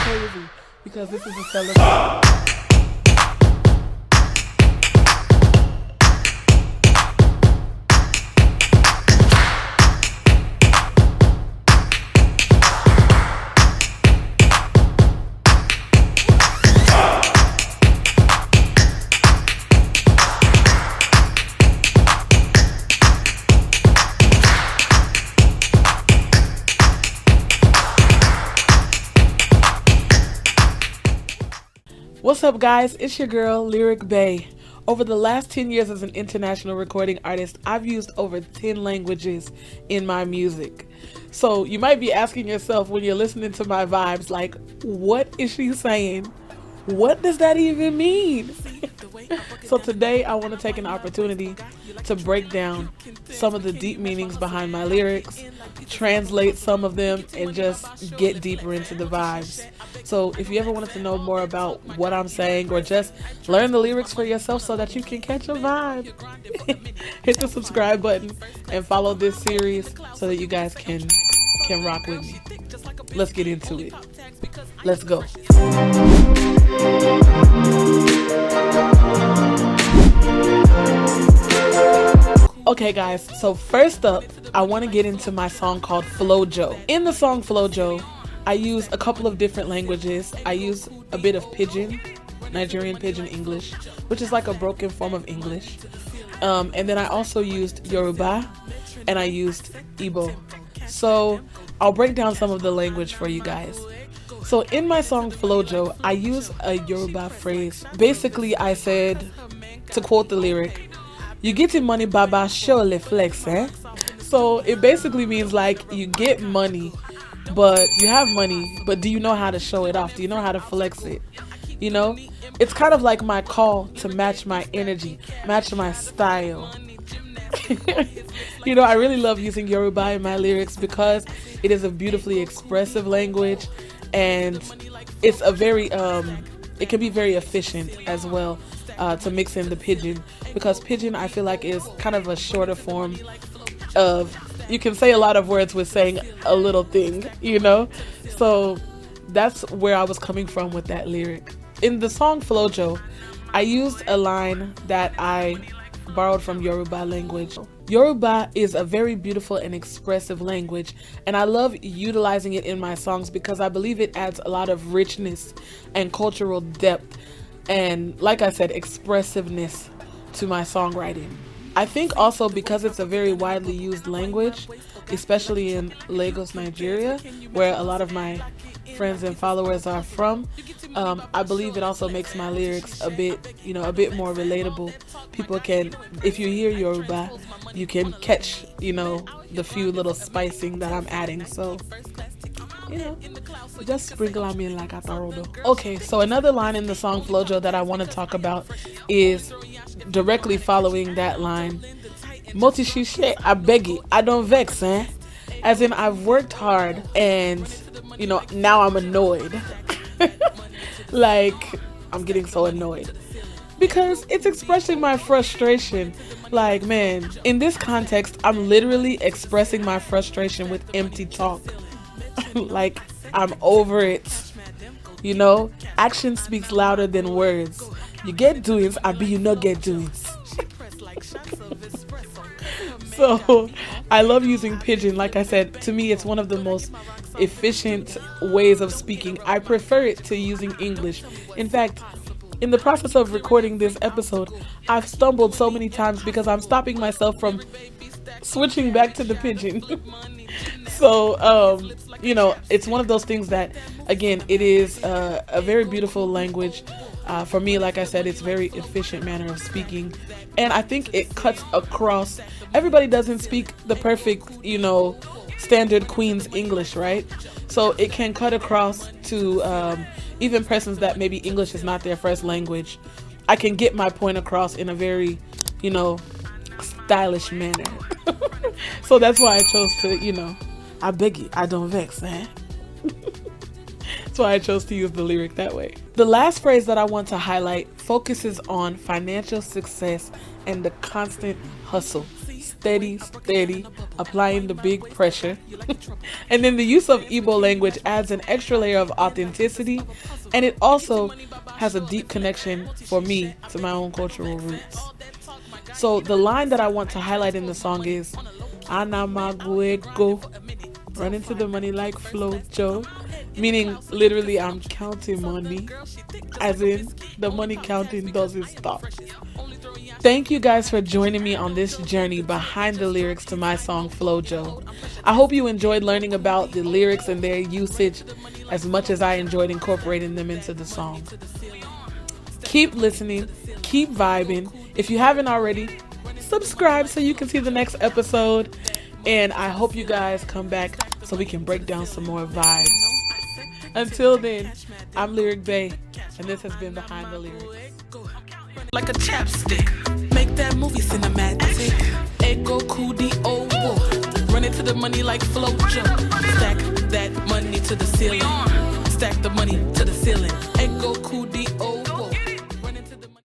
crazy because this is a celebration. What's up, guys? It's your girl, Lyric Bay. Over the last 10 years as an international recording artist, I've used over 10 languages in my music. So you might be asking yourself when you're listening to my vibes, like, what is she saying? What does that even mean? So today I want to take an opportunity to break down some of the deep meanings behind my lyrics, translate some of them, and just get deeper into the vibes. So if you ever wanted to know more about what I'm saying or just learn the lyrics for yourself so that you can catch a vibe, hit the subscribe button and follow this series so that you guys can rock with me. Let's get into it. Let's go. Okay guys, so first up, I want to get into my song called Flo-Jo. In the song Flo-Jo, I use a couple of different languages. I use a bit of Pidgin, Nigerian Pidgin English, which is like a broken form of English. And then I also used Yoruba and I used Igbo. So I'll break down some of the language for you guys. So in my song Flo-Jo, I use a Yoruba phrase. Basically, I said, to quote the lyric, "You getting money, baba, surely flex, eh?" So it basically means like you get money, but you have money, but do you know how to show it off? Do you know how to flex it? You know, it's kind of like my call to match my energy, match my style. You know, I really love using Yoruba in my lyrics because it is a beautifully expressive language, and it's a very it can be very efficient as well to mix in the Pidgin, because Pidgin I feel like is kind of a shorter form of, you can say a lot of words with saying a little thing, you know? So that's where I was coming from with that lyric. In the song Flo-Jo, I used a line that I borrowed from Yoruba language. Yoruba is a very beautiful and expressive language, and I love utilizing it in my songs because I believe it adds a lot of richness and cultural depth and, like I said, expressiveness to my songwriting. I think also because it's a very widely used language, especially in Lagos, Nigeria, where a lot of my friends and followers are from, I believe it also makes my lyrics a bit, you know, a bit more relatable. People can, if you hear Yoruba, you can catch, you know, the few little spicing that I'm adding. So, you know, just sprinkle them in like a tarodo. Okay, so another line in the song Flo-Jo that I want to talk about is directly following that line. Moti shishe, I beg it, I don't vex, eh? As in, I've worked hard and, you know, now I'm annoyed. Like, I'm getting so annoyed because it's expressing my frustration. Like, man, in this context, I'm literally expressing my frustration with empty talk. Like, I'm over it. You know, action speaks louder than words. You get doings, I be you not get doings. So I love using Pidgin. Like I said, to me it's one of the most efficient ways of speaking. I prefer it to using English. In fact, in the process of recording this episode, I've stumbled so many times because I'm stopping myself from switching back to the Pidgin. So you know, it's one of those things that, again, it is a very beautiful language. For me, like I said, it's very efficient manner of speaking, and I think it cuts across. Everybody doesn't speak the perfect, you know, standard Queen's English, right? So it can cut across to even persons that maybe English is not their first language. I can get my point across in a very, you know, stylish manner. So that's why I chose to, you know, I beg you, I don't vex, eh? That's why I chose to use the lyric that way. The last phrase that I want to highlight focuses on financial success and the constant hustle. steady, steady, applying the big pressure. And then the use of Igbo language adds an extra layer of authenticity, and it also has a deep connection for me to my own cultural roots. So the line that I want to highlight in the song is Anamaguego, run into the money like Flo-Jo, meaning literally I'm counting money, as in the money counting doesn't stop. Thank you guys for joining me on this journey behind the lyrics to my song Flo-Jo. I hope you enjoyed learning about the lyrics and their usage as much as I enjoyed incorporating them into the song. Keep listening, keep vibing. If you haven't already, subscribe so you can see the next episode. And I hope you guys come back so we can break down some more vibes. Until then, I'm Lyric Bay, and this has been Behind the Lyrics. Like a chapstick, make that movie cinematic. Ego Kudi Owo, run into the money like Flo-Jo. Stack that money to the ceiling. Stack the money to the ceiling. Ego Kudi Owo.